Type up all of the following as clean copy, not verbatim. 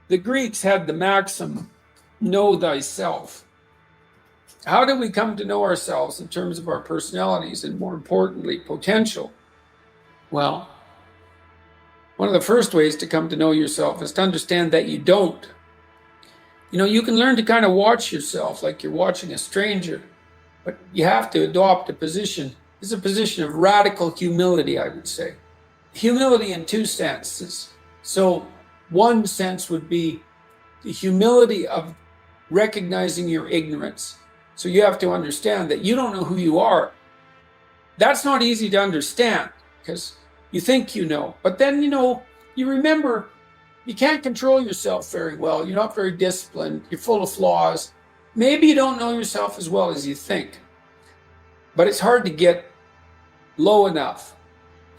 The Greeks had the maxim, know thyself. How do we come to know ourselves in terms of our personalities and, more importantly, potential? Well, one of the first ways to come to know yourself is to understand that you don't. You can learn to kind of watch yourself like you're watching a stranger, but you have to adopt a position. It's a position of radical humility, I would say. Humility in two senses. So one sense would be the humility of recognizing your ignorance. So you have to understand that you don't know who you are. That's not easy to understand because you think you know, but then you remember you can't control yourself very well. You're not very disciplined. You're full of flaws. Maybe you don't know yourself as well as you think, but it's hard to get low enough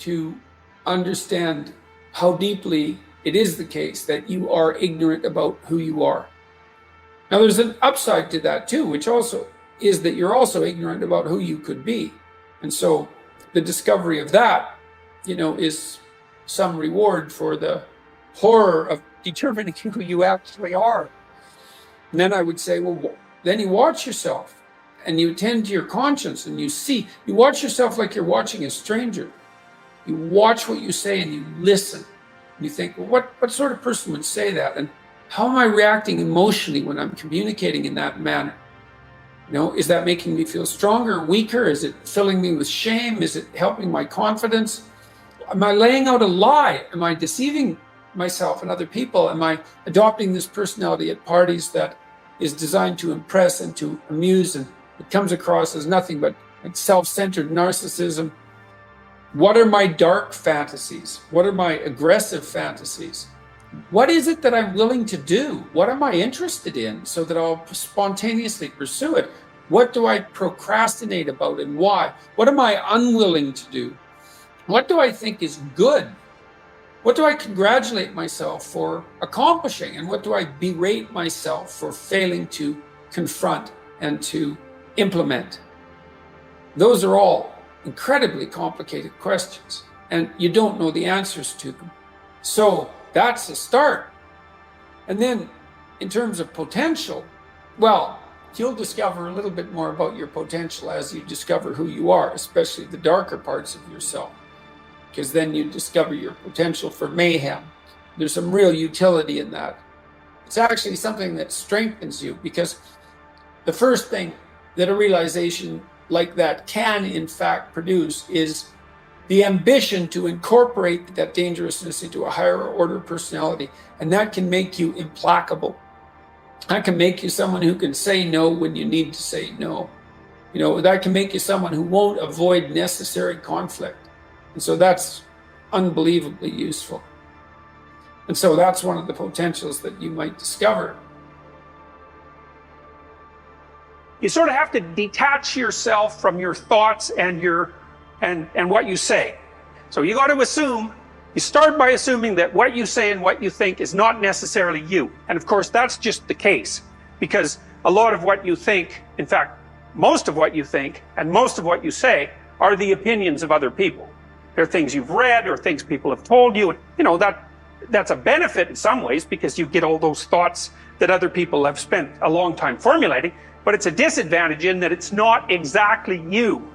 to understand how deeply it is the case that you are ignorant about who you are. Now, there's an upside to that too, which also is that you're also ignorant about who you could be. And so the discovery of that, is some reward for the horror of determining who you actually are. And then I would say, well, then you watch yourself and you attend to your conscience and you watch yourself like you're watching a stranger. You watch what you say and you listen. And you think, well, what sort of person would say that? And how am I reacting emotionally when I'm communicating in that manner? Is that making me feel stronger, weaker? Is it filling me with shame? Is it helping my confidence? Am I laying out a lie? Am I deceiving myself and other people? Am I adopting this personality at parties that is designed to impress and to amuse, and it comes across as nothing but like self-centered narcissism? What are my dark fantasies? What are my aggressive fantasies? What is it that I'm willing to do? What am I interested in so that I'll spontaneously pursue it? What do I procrastinate about and why? What am I unwilling to do? What do I think is good? What do I congratulate myself for accomplishing? And what do I berate myself for failing to confront and to implement? Those are all incredibly complicated questions, and you don't know the answers to them. So that's a start. And then in terms of potential, well, you'll discover a little bit more about your potential as you discover who you are, especially the darker parts of yourself, because then you discover your potential for mayhem. There's some real utility in that. It's actually something that strengthens you, because the first thing that a realization like that can in fact produce is the ambition to incorporate that dangerousness into a higher order personality. And that can make you implacable. That can make you someone who can say no when you need to say no. That can make you someone who won't avoid necessary conflict. And so that's unbelievably useful. And so that's one of the potentials that you might discover. You sort of have to detach yourself from your thoughts and what you say. So you got to you start by assuming that what you say and what you think is not necessarily you. And of course, that's just the case, because a lot of what you think, in fact, most of what you think and most of what you say are the opinions of other people. They're things you've read or things people have told you. That's a benefit in some ways, because you get all those thoughts that other people have spent a long time formulating, but it's a disadvantage in that it's not exactly you.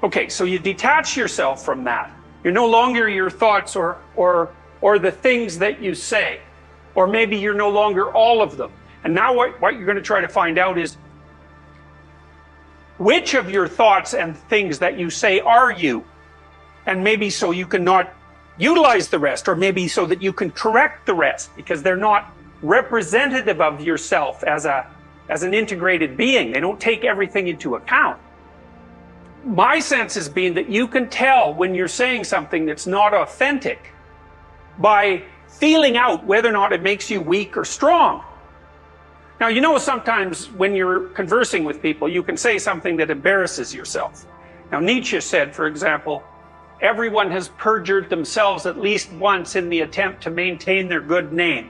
Okay, so you detach yourself from that. You're no longer your thoughts or the things that you say, or maybe you're no longer all of them. And now what you're going to try to find out is which of your thoughts and things that you say are you, and maybe so you can not utilize the rest, or maybe so that you can correct the rest, because they're not representative of yourself as an integrated being. They don't take everything into account. My sense has been that you can tell when you're saying something that's not authentic by feeling out whether or not it makes you weak or strong. Now, sometimes when you're conversing with people, you can say something that embarrasses yourself. Now, Nietzsche said, for example, everyone has perjured themselves at least once in the attempt to maintain their good name.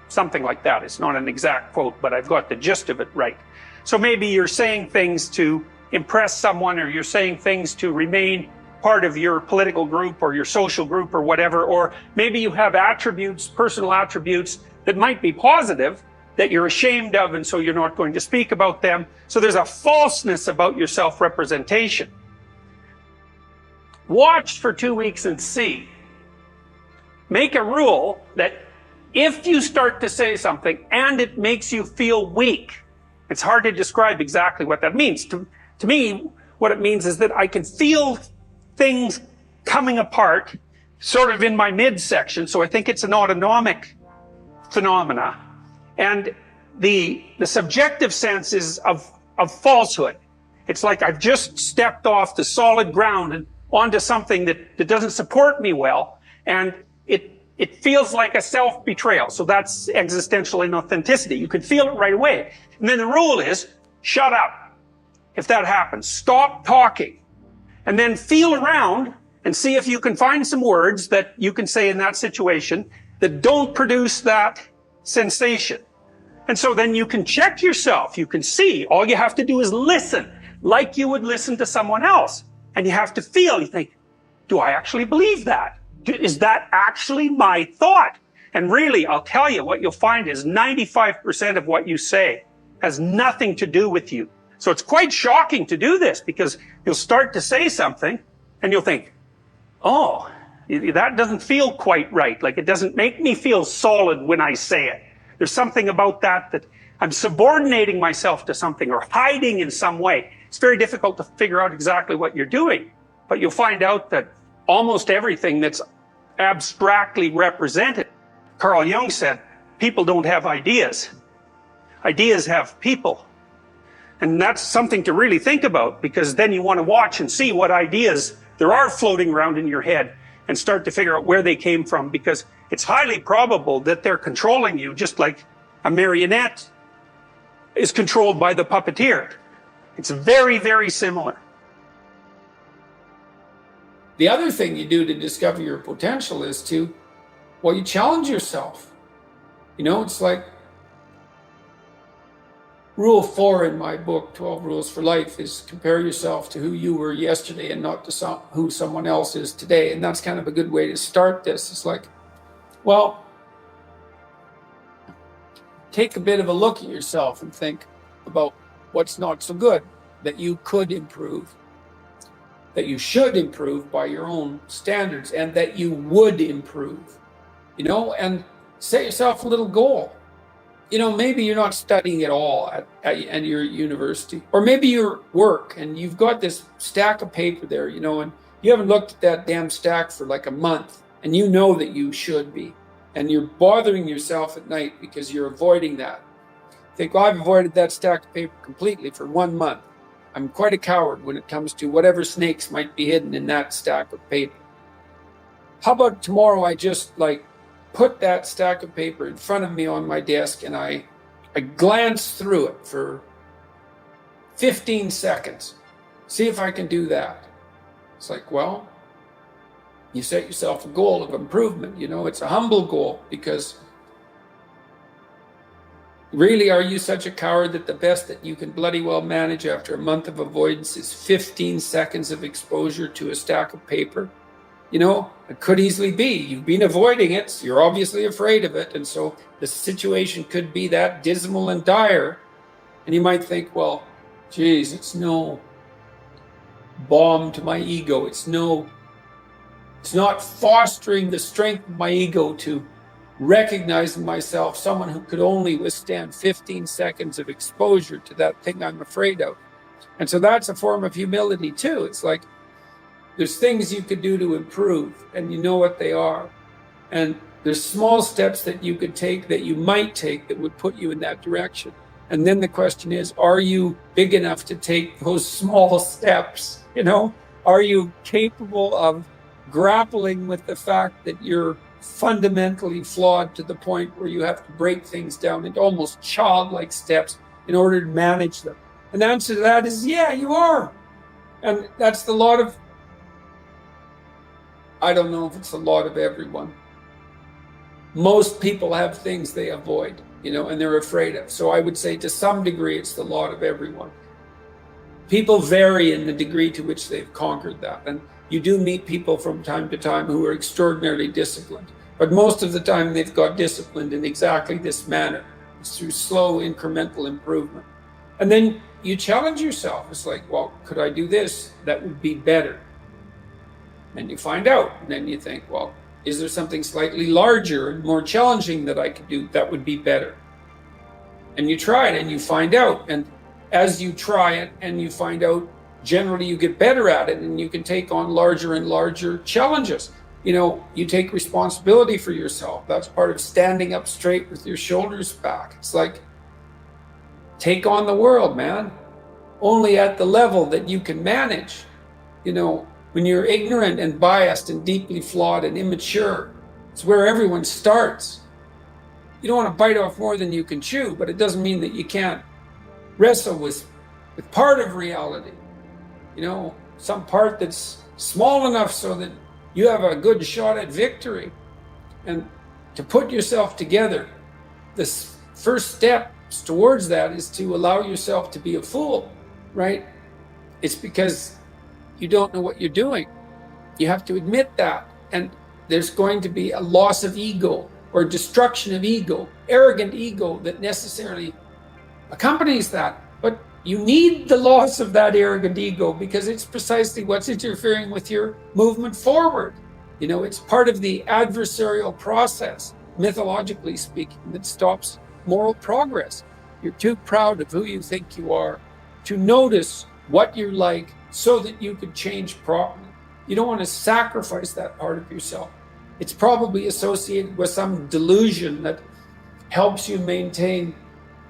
Something like that. It's not an exact quote, but I've got the gist of it right. So maybe you're saying things to impress someone, or you're saying things to remain part of your political group or your social group or whatever, or maybe you have attributes, personal attributes that might be positive that you're ashamed of, and so you're not going to speak about them. So there's a falseness about your self-representation. Watch for 2 weeks and see. Make a rule that if you start to say something and it makes you feel weak, it's hard to describe exactly what that means. To me, what it means is that I can feel things coming apart sort of in my midsection. So I think it's an autonomic phenomena. And the subjective sense is of falsehood. It's like I've just stepped off the solid ground and onto something that doesn't support me well. And it feels like a self-betrayal. So that's existential inauthenticity. You can feel it right away. And then the rule is, shut up. If that happens, stop talking. And then feel around and see if you can find some words that you can say in that situation that don't produce that sensation. And so then you can check yourself. You can see. All you have to do is listen, like you would listen to someone else. And you have to feel. You think, do I actually believe that? Is that actually my thought? And really, I'll tell you, what you'll find is 95% of what you say has nothing to do with you. So it's quite shocking to do this, because you'll start to say something and you'll think, oh, that doesn't feel quite right. Like, it doesn't make me feel solid when I say it. There's something about that I'm subordinating myself to something or hiding in some way. It's very difficult to figure out exactly what you're doing, but you'll find out that almost everything that's abstractly represented. Carl Jung said, people don't have ideas. Ideas have people. And that's something to really think about, because then you want to watch and see what ideas there are floating around in your head and start to figure out where they came from, because it's highly probable that they're controlling you, just like a marionette is controlled by the puppeteer. It's very, very similar. The other thing you do to discover your potential is you challenge yourself. It's like rule 4 in my book, 12 Rules for Life, is compare yourself to who you were yesterday and not to who someone else is today. And that's kind of a good way to start this. It's like, well, take a bit of a look at yourself and think about what's not so good that you could improve, that you should improve by your own standards, and that you would improve, and set yourself a little goal. Maybe you're not studying at all at your university, or maybe your work, and you've got this stack of paper there, and you haven't looked at that damn stack for like a month, and you know that you should be, and you're bothering yourself at night because you're avoiding that. Think, well, I've avoided that stack of paper completely for 1 month. I'm quite a coward when it comes to whatever snakes might be hidden in that stack of paper. How about tomorrow I just put that stack of paper in front of me on my desk, and I glance through it for 15 seconds. See if I can do that. It's like, well, you set yourself a goal of improvement. It's a humble goal, because really, are you such a coward that the best that you can bloody well manage after a month of avoidance is 15 seconds of exposure to a stack of paper? It could easily be. You've been avoiding it, so you're obviously afraid of it, and so the situation could be that dismal and dire. And you might think, well, geez, it's no balm to my ego. It's not fostering the strength of my ego to recognize in myself someone who could only withstand 15 seconds of exposure to that thing I'm afraid of. And so that's a form of humility too. It's like, there's things you could do to improve, and you know what they are. And there's small steps that you could take, that you might take, that would put you in that direction. And then the question is, are you big enough to take those small steps? Are you capable of grappling with the fact that you're fundamentally flawed to the point where you have to break things down into almost childlike steps in order to manage them? And the answer to that is, yeah, you are. And that's the lot of, I don't know if it's a lot of everyone. Most people have things they avoid, and they're afraid of. So I would say to some degree, it's the lot of everyone. People vary in the degree to which they've conquered that. And you do meet people from time to time who are extraordinarily disciplined. But most of the time they've got disciplined in exactly this manner. It's through slow incremental improvement. And then you challenge yourself. It's like, well, could I do this? That would be better. And you find out. And then you think, well, is there something slightly larger and more challenging that I could do that would be better? And you try it and you find out. And as you try it and you find out, generally you get better at it and you can take on larger and larger challenges. You know, you take responsibility for yourself. That's part of standing up straight with your shoulders back. It's like, take on the world, man. Only at the level that you can manage. You know, when you're ignorant and biased and deeply flawed and immature, it's where everyone starts. You don't want to bite off more than you can chew, but it doesn't mean that you can't wrestle with part of reality. You know, some part that's small enough so that you have a good shot at victory. And to put yourself together, this first step towards that is to allow yourself to be a fool, right? It's because you don't know what you're doing. You have to admit that. And there's going to be a loss of ego or destruction of ego, arrogant ego that necessarily accompanies that. But you need the loss of that arrogant ego because it's precisely what's interfering with your movement forward. You know, it's part of the adversarial process, mythologically speaking, that stops moral progress. You're too proud of who you think you are to notice what you're like so that you could change properly. You don't want to sacrifice that part of yourself. It's probably associated with some delusion that helps you maintain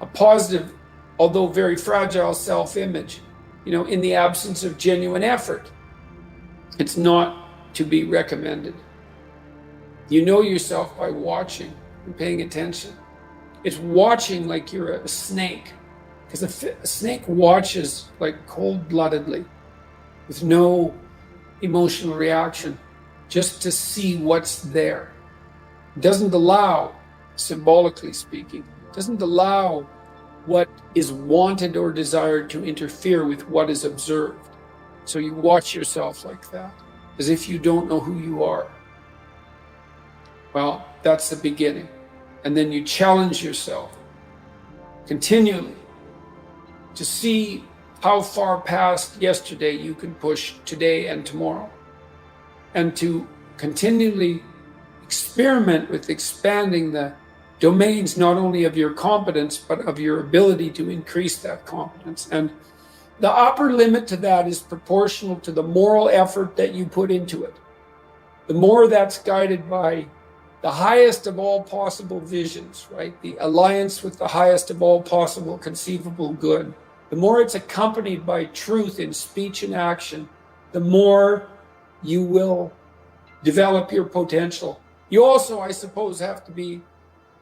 a positive, although very fragile self-image, you know, in the absence of genuine effort. It's not to be recommended. You know yourself by watching and paying attention. It's watching like you're a snake, because a snake watches like cold-bloodedly with no emotional reaction, just to see what's there. It doesn't allow, symbolically speaking, doesn't allow what is wanted or desired to interfere with what is observed. So you watch yourself like that, as if you don't know who you are. Well, that's the beginning. And then you challenge yourself continually to see how far past yesterday you can push today and tomorrow, and to continually experiment with expanding the domains not only of your competence but of your ability to increase that competence. And the upper limit to that is proportional to the moral effort that you put into it. The more that's guided by the highest of all possible visions, right? The alliance with the highest of all possible conceivable good. The more it's accompanied by truth in speech and action, the more you will develop your potential. You also, I suppose, have to be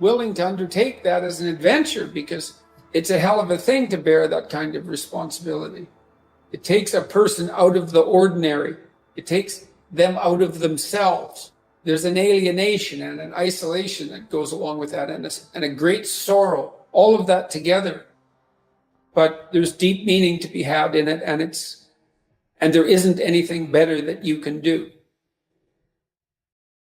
willing to undertake that as an adventure, because it's a hell of a thing to bear that kind of responsibility. It takes a person out of the ordinary. It takes them out of themselves. There's an alienation and an isolation that goes along with that, and a great sorrow, all of that together. But there's deep meaning to be had in it, and there isn't anything better that you can do.